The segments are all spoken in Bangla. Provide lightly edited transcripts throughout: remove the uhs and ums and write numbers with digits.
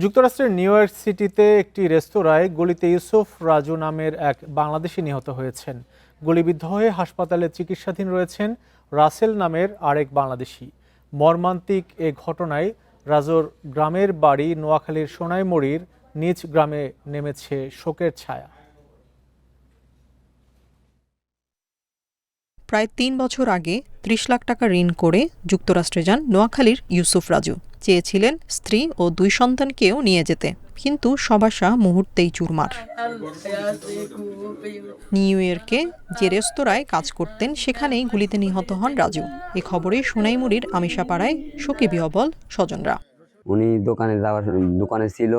যুক্তরাষ্ট্রের নিউ ইয়র্ক সিটিতে একটি রেস্তোরাঁয় গুলিতে ইউসুফ রাজু নামের এক বাংলাদেশি নিহত হয়েছেন। গুলিবিদ্ধ হয়ে হাসপাতালে চিকিৎসাধীন রয়েছেন রাসেল নামের আরেক বাংলাদেশি। মর্মান্তিক এ ঘটনায় রাজুর গ্রামের বাড়ি নোয়াখালীর সোনাইমুড়ির নিজ গ্রামে নেমেছে শোকের ছায়া। প্রায় ৩ বছর আগে ৩০ লাখ টাকা ঋণ করে যুক্তরাষ্ট্রে যান নোয়াখালীর ইউসুফ রাজু। চেয়েছিলেন স্ত্রী ও ২ সন্তানকেও নিয়ে যেতে, কিন্তু সব আশা মুহূর্তেই চুরমার। নিউ ইয়র্কে যে রেস্তোরাঁয় কাজ করতেন সেখানেই গুলিতে নিহত হন রাজু। এ খবরে সোনাইমুড়ির আমিষাপাড়ায় শোকে বিহ্বল স্বজনরা। উনি দোকানে ছিল,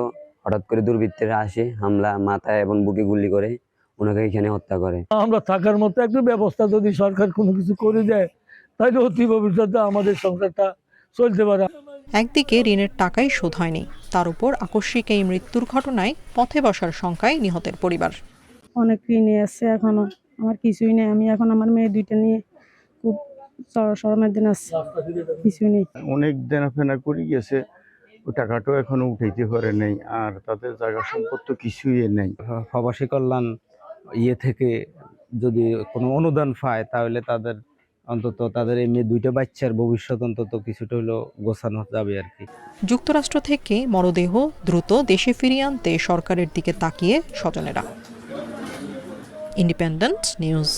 হঠাৎ করে দুর্বৃত্তরা আসে, হামলা, মাথায় এবং বুকে গুলি করে ওনাকে এখানে হত্যা করে। আমরা থাকার মতো একটা ব্যবস্থা যদি সরকার কোনো কিছু করে দেয়, তাহলে অতি ভবিষ্যতে আমাদের সংসারটা চলতে পারে। একদিকে ঋণের টাকাই শোধ হয়নি, তার উপর আকস্মিক এই মৃত্যুর ঘটনায় পথে বসার শঙ্কায় নিহতের পরিবার। অনেক ঋণে আছে, এখনো আমার কিছুই নেই। আমি এখন আমার মেয়ে দুইটা নিয়ে খুব শরমের দিন আছে, কিছুই নেই। অনেক দেনাফেনা করে গেছে, ওই টাকাটাও এখনো উঠাইতে পারে নাই, আর তাদের জায়গা সম্পত্তি কিছুই নেই। প্রবাসী কল্যাণ থেকে যদি কোনো অনুদান পায়, তাহলে তাদের অন্তত তাদের এই মেয়ে দুইটা বাচ্চার ভবিষ্যৎ অন্তত কিছুটা হলেও গোছানো যাবে আর কি। যুক্তরাষ্ট্র থেকে মরদেহ দ্রুত দেশে ফিরিয়ে আনতে সরকারের দিকে তাকিয়ে স্বজনেরা। Independent news.